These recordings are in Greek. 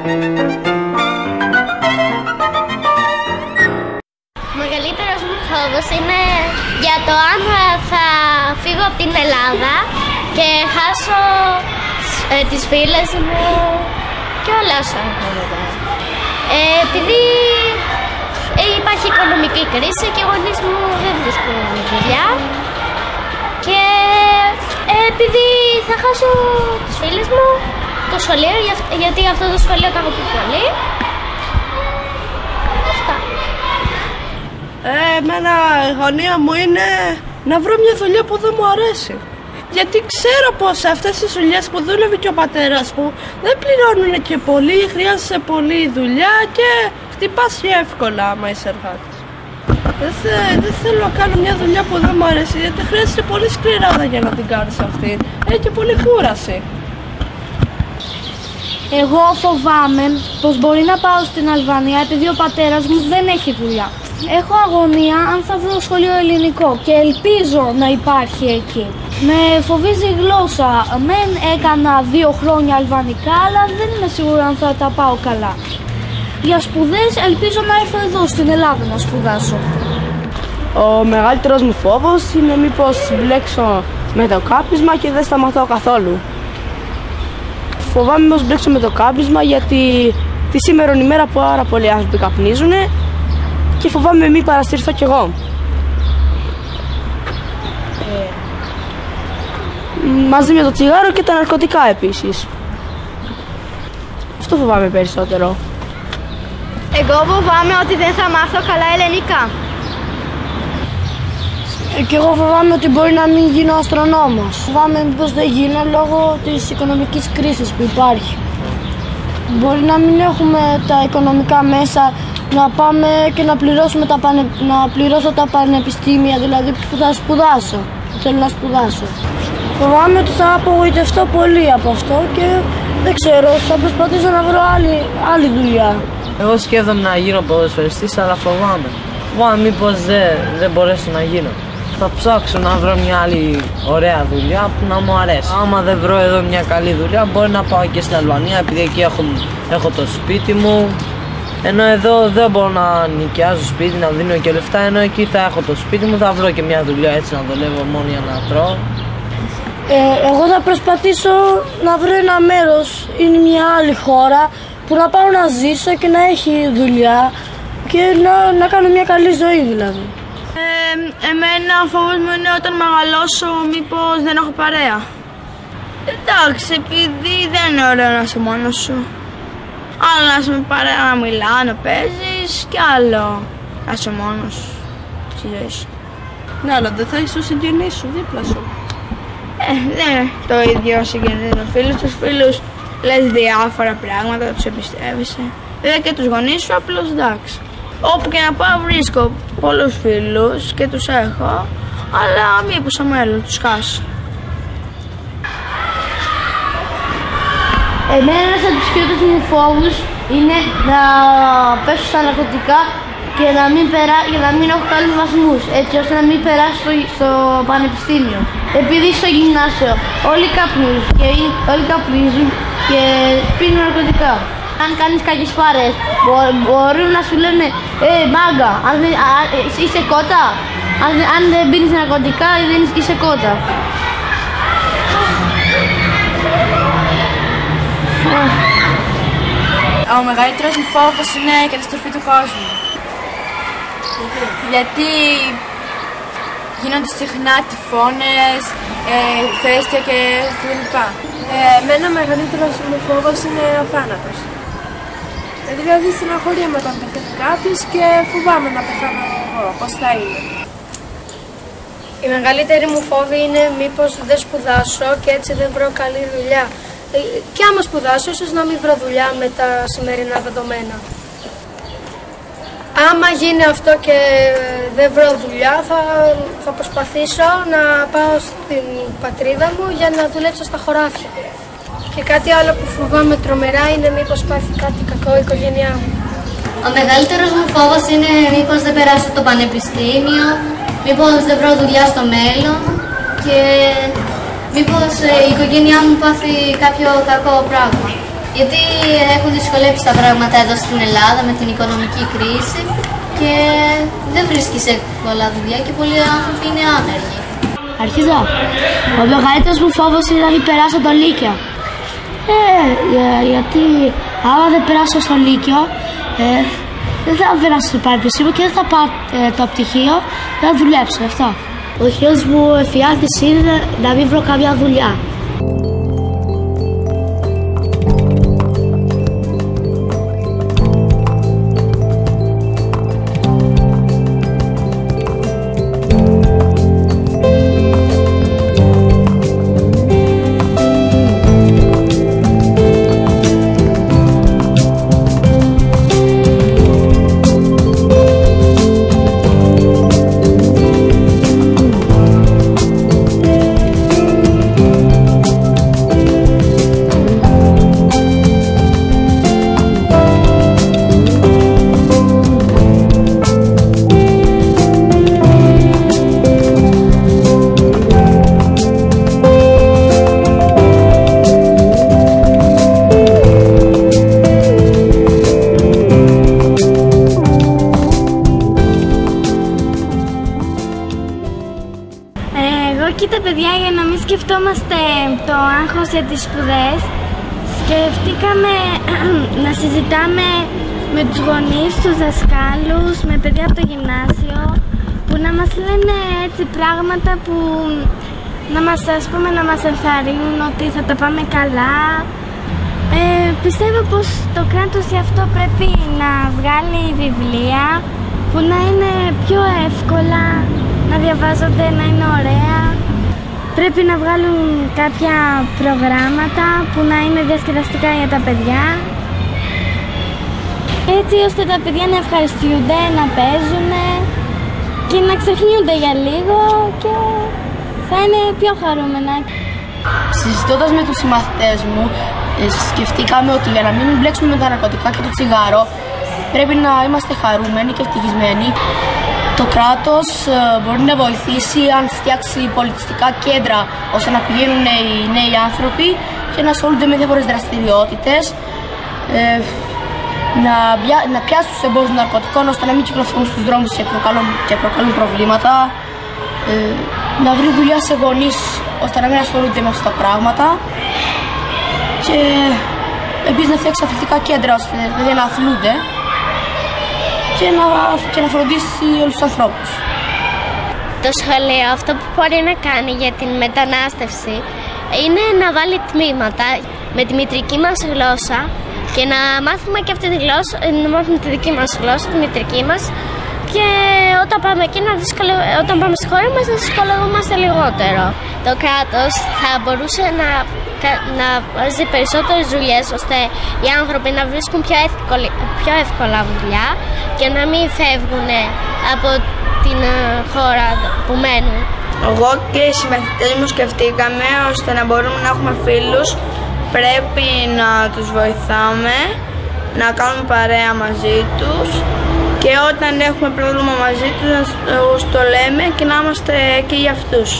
Ο μεγαλύτερος μου φόβος είναι για το αν θα φύγω από την Ελλάδα και χάσω τις φίλες μου και όλα όσα έχω. Επειδή υπάρχει οικονομική κρίση και οι γονείς μου δεν βρίσκουν δουλειά και επειδή θα χάσω τις φίλες μου, το σχολείο, γιατί αυτό το σχολείο το έχω πει πολύ. Αυτά. Εμένα η αγωνία μου είναι να βρω μια δουλειά που δεν μου αρέσει. Γιατί ξέρω πως αυτές τις δουλειές που δούλευε και ο πατέρας μου δεν πληρώνουν και πολύ, χρειάζεσαι πολλή δουλειά και χτυπάς πιο εύκολα άμα είσαι εργάτης. Δεν θέλω να κάνω μια δουλειά που δεν μου αρέσει, γιατί χρειάζεται πολύ σκληράδα για να την κάνεις αυτή. Έχει και πολύ κούραση. Εγώ φοβάμαι πως μπορεί να πάω στην Αλβανία επειδή ο πατέρας μου δεν έχει δουλειά. Έχω αγωνία αν θα βρω σχολείο ελληνικό και ελπίζω να υπάρχει εκεί. Με φοβίζει η γλώσσα. Μεν έκανα 2 χρόνια αλβανικά, αλλά δεν είμαι σίγουρη αν θα τα πάω καλά. Για σπουδές ελπίζω να έρθω εδώ στην Ελλάδα να σπουδάσω. Ο μεγαλύτερος μου φόβος είναι μήπως μπλέξω με το κάπνισμα και δεν σταματάω καθόλου. Φοβάμαι μήπως μπλέξω με το κάπνισμα γιατί τη σήμερον ημέρα πάρα πολλοί άνθρωποι καπνίζουν και φοβάμαι μη παραστηριθώ κι εγώ. Μαζί με το τσιγάρο και τα ναρκωτικά επίσης. Αυτό φοβάμαι περισσότερο. Εγώ φοβάμαι ότι δεν θα μάθω καλά ελληνικά. Και εγώ φοβάμαι ότι μπορεί να μην γίνω αστρονόμος. Φοβάμαι μήπως δεν γίνω λόγω της οικονομικής κρίσης που υπάρχει. Μπορεί να μην έχουμε τα οικονομικά μέσα να πάμε και να πληρώσω τα πανεπιστήμια, δηλαδή που θα σπουδάσω. Θέλω να σπουδάσω. Φοβάμαι ότι θα απογοητευτώ πολύ από αυτό και δεν ξέρω, θα προσπαθήσω να βρω άλλη δουλειά. Εγώ σκέφτομαι να γίνω ποδοσφαιριστής, αλλά φοβάμαι. Φοβάμαι μήπως δεν μπορέσω να γίνω. Θα ψάξω να βρω μια άλλη ωραία δουλειά που να μου αρέσει. Άμα δεν βρω εδώ μια καλή δουλειά, μπορεί να πάω και στην Αλβανία, επειδή εκεί έχω το σπίτι μου. Ενώ εδώ δεν μπορώ να νοικιάζω σπίτι, να δίνω και λεφτά, ενώ εκεί θα έχω το σπίτι μου, θα βρω και μια δουλειά έτσι να δουλεύω μόνο για να τρώω. Εγώ θα προσπαθήσω να βρω ένα μέρος, είναι μια άλλη χώρα, που να πάω να ζήσω και να έχει δουλειά και να κάνω μια καλή ζωή δηλαδή. Εμένα ο φόβος μου είναι όταν μεγαλώσω μήπως δεν έχω παρέα. Εντάξει, επειδή δεν είναι ωραίο να είσαι μόνος σου. Άλλο να είσαι με παρέα να μιλάς, να παίζεις και άλλο να είσαι μόνος στη ζωή σου. Ναι, αλλά δεν θα είσαι ο συγγενής σου δίπλα σου. Δεν είναι το ίδιο συγγενείς με φίλους. Τους φίλους λες διάφορα πράγματα, τους εμπιστεύεσαι. Βέβαια και τους γονείς σου, απλώς εντάξει. Όπου και να πάω βρίσκω πολλούς φίλους και τους έχω, αλλά μήπως στο μέλλον τους χάσω. Εμένα ένας από τους χειρότερους μου φόβους είναι να πέσω στα ναρκωτικά και να μην έχω καλούς βαθμούς, έτσι ώστε να μην περάσω στο πανεπιστήμιο. Επειδή στο γυμνάσιο όλοι καπνίζουν και πίνουν ναρκωτικά. Αν κάνεις κακές πάρες, μπορούν να σου λένε μάγκα, είσαι κότα. Αν δεν πίνεις ναρκωτικά, δεν είσαι κότα. Ο μεγαλύτερος μου φόβος είναι η καταστροφή του κόσμου. Γιατί γίνονται συχνά τυφώνες, ηφαίστεια και κλπ. Εμένα ο μεγαλύτερος μου φόβος είναι ο θάνατος. Δηλαδή στεναχωριέμαι όταν πεθαίνει κάποιος και φοβάμαι να πεθάνω εγώ, πώς θα είναι. Η μεγαλύτερη μου φόβη είναι μήπως δεν σπουδάσω και έτσι δεν βρω καλή δουλειά. Και άμα σπουδάσω, ίσως να μην βρω δουλειά με τα σημερινά δεδομένα. Άμα γίνει αυτό και δεν βρω δουλειά, θα προσπαθήσω να πάω στην πατρίδα μου για να δουλέψω στα χωράφια. Και κάτι άλλο που φοβάμαι τρομερά είναι μήπως πάθει κάτι κακό η οικογένειά μου. Ο μεγαλύτερος μου φόβος είναι μήπως δεν περάσω το πανεπιστήμιο, μήπως δεν βρω δουλειά στο μέλλον και μήπως η οικογένειά μου πάθει κάποιο κακό πράγμα. γιατί έχουν δυσκολέψει τα πράγματα εδώ στην Ελλάδα με την οικονομική κρίση και δεν βρίσκεις εύκολα δουλειά και πολλοί άνθρωποι είναι άνεργοι. Αρχίζω. Ο μεγαλύτερος μου φόβος είναι να μην περάσω το Λύκειο. Γιατί άμα δεν περάσω στο Λύκειο, δεν θα περάσω στο πανεπιστήμιο και δεν θα πάω το πτυχίο να δουλέψω. Αυτό. Ο χειρότερος μου εφιάλτης είναι να μην βρω καμιά δουλειά. Κοίτα παιδιά, για να μην σκεφτόμαστε το άγχος για τις σπουδές, σκεφτήκαμε να συζητάμε με τους γονείς, τους δασκάλους, με παιδιά από το γυμνάσιο, που να μας λένε έτσι πράγματα που να μας, ας πούμε, να μας ενθαρρύνουν ότι θα τα πάμε καλά. Πιστεύω πως το κράτος γι' αυτό πρέπει να βγάλει βιβλία που να είναι πιο εύκολα, να διαβάζονται, να είναι ωραία. Πρέπει να βγάλουν κάποια προγράμματα που να είναι διασκεδαστικά για τα παιδιά, έτσι ώστε τα παιδιά να ευχαριστούνται, να παίζουν και να ξεχνιούνται για λίγο και θα είναι πιο χαρούμενα. Συζητώντας με τους συμμαθητές μου, σκεφτήκαμε ότι για να μην μπλέξουμε με τα ναρκωτικά και το τσιγάρο πρέπει να είμαστε χαρούμενοι και ευτυχισμένοι. Το κράτος μπορεί να βοηθήσει αν φτιάξει πολιτιστικά κέντρα ώστε να πηγαίνουν οι νέοι άνθρωποι και να ασχολούνται με διάφορες δραστηριότητες, να πιάσουν τους εμπόρους ναρκωτικών ώστε να μην κυκλοφορούν στους δρόμους και προκαλούν προβλήματα, να βρει δουλειά σε γονείς ώστε να μην ασχολούνται με αυτά τα πράγματα και επίσης να φτιάξει αθλητικά κέντρα ώστε να αθλούνται και να φροντίσει όλους τους ανθρώπους. Το σχολείο αυτό που μπορεί να κάνει για την μετανάστευση είναι να βάλει τμήματα με τη μητρική μας γλώσσα και να μάθουμε και αυτή τη γλώσσα, να μάθουμε τη δική μας γλώσσα, τη μητρική μας, και όταν πάμε εκεί, όταν πάμε στη χώρα μας, να δυσκολευόμαστε λιγότερο. Το κράτος θα μπορούσε να βάζει περισσότερες δουλειές ώστε οι άνθρωποι να βρίσκουν πιο εύκολα δουλειά και να μην φεύγουν από την χώρα που μένουν. Εγώ και οι συμμαθητές μου σκεφτήκαμε ώστε να μπορούμε να έχουμε φίλους, πρέπει να τους βοηθάμε, να κάνουμε παρέα μαζί τους και όταν έχουμε πρόβλημα μαζί τους να τους το λέμε και να είμαστε εκεί για αυτούς.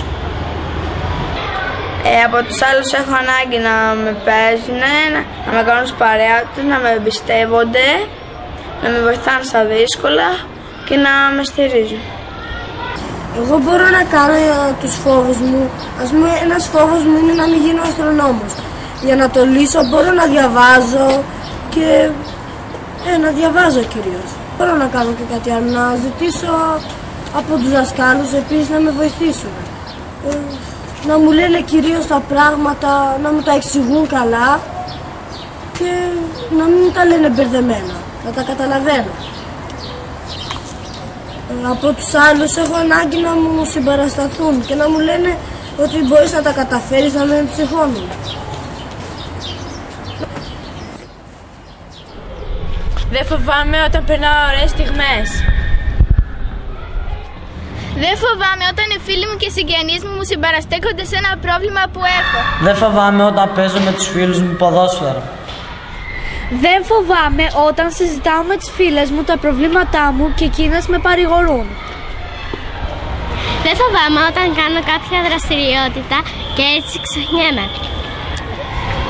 Από τους άλλους έχω ανάγκη να με παίζουν, να με κάνουν παρέα τους, να με εμπιστεύονται, να με βοηθάνε στα δύσκολα και να με στηρίζουν. Εγώ μπορώ να κάνω τους φόβους μου. Ας πούμε, ένας φόβος μου είναι να μην γίνω αστρονόμος. Για να το λύσω μπορώ να διαβάζω και να διαβάζω κυρίως. Μπορώ να κάνω και κάτι άλλο, να ζητήσω από τους δασκάλους επίσης να με βοηθήσουν. Να μου λένε κυρίως τα πράγματα, να μου τα εξηγούν καλά και να μην τα λένε μπερδεμένα, να τα καταλαβαίνω. Από τους άλλους έχω ανάγκη να μου συμπαρασταθούν και να μου λένε ότι μπορείς να τα καταφέρεις, να με ψυχώνουν. Δεν φοβάμαι όταν περνάω ωραίες στιγμές. Δεν φοβάμαι όταν οι φίλοι μου και οι συγγενείς μου συμπαραστέκονται σε ένα πρόβλημα που έχω. Δεν φοβάμαι όταν παίζω με τους φίλους μου ποδόσφαιρο. Δεν φοβάμαι όταν συζητάω με τις φίλες μου τα προβλήματά μου και εκείνες με παρηγορούν. Δεν φοβάμαι όταν κάνω κάποια δραστηριότητα και έτσι ξεχνιέμαι.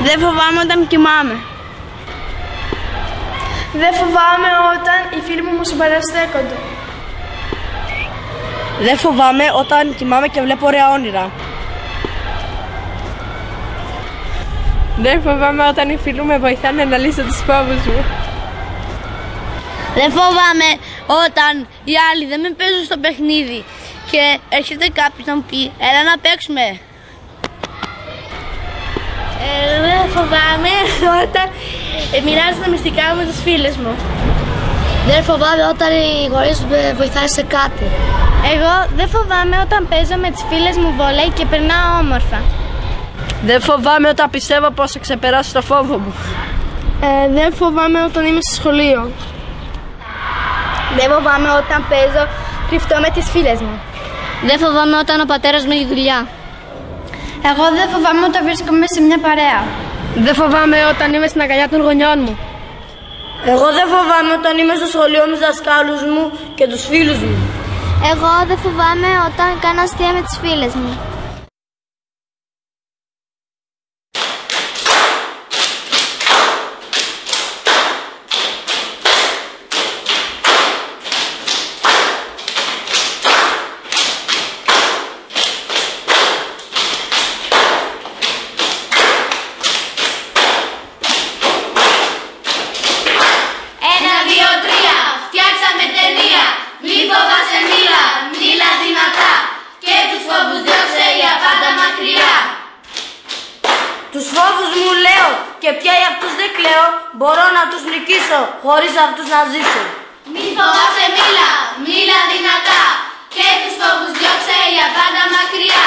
Δεν φοβάμαι όταν κοιμάμαι. Δεν φοβάμαι όταν οι φίλοι μου συμπαραστέκονται. Δεν φοβάμαι όταν κοιμάμαι και βλέπω ωραία όνειρα. Δεν φοβάμαι όταν οι φίλοι μου με βοηθάνε να λύσω τους φόβους μου. Δεν φοβάμαι όταν οι άλλοι δεν με παίζουν στο παιχνίδι και έρχεται κάποιος να μου πει έλα να παίξουμε. Δεν φοβάμαι όταν μοιράζω τα μυστικά μου με τις φίλες μου. Δεν φοβάμαι όταν οι γονείς με βοηθάνε σε κάτι. Εγώ δεν φοβάμαι όταν παίζω με τις φίλες μου βόλεϊ και περνάω όμορφα. Δεν φοβάμαι όταν πιστεύω πως θα ξεπεράσω το φόβο μου. Δεν φοβάμαι όταν είμαι στο σχολείο. Δεν φοβάμαι όταν παίζω κρυφτό με τις φίλες μου. Δεν φοβάμαι όταν ο πατέρας με έχει δουλειά. Εγώ δεν φοβάμαι όταν βρίσκομαι σε μια παρέα. Δεν φοβάμαι όταν είμαι στην αγκαλιά των γονιών μου. Εγώ δεν φοβάμαι όταν είμαι στο σχολείο με τους δασκάλους μου και τους φίλους μου. Εγώ δεν φοβάμαι όταν κάνω αστεία με τις φίλες μου. Τους φόβους μου λέω και πια για αυτούς δεν κλαίω, μπορώ να τους νικήσω χωρίς αυτούς να ζήσω. Μη φοβάσαι, μίλα δυνατά και τους φόβους διώξε για πάντα μακριά.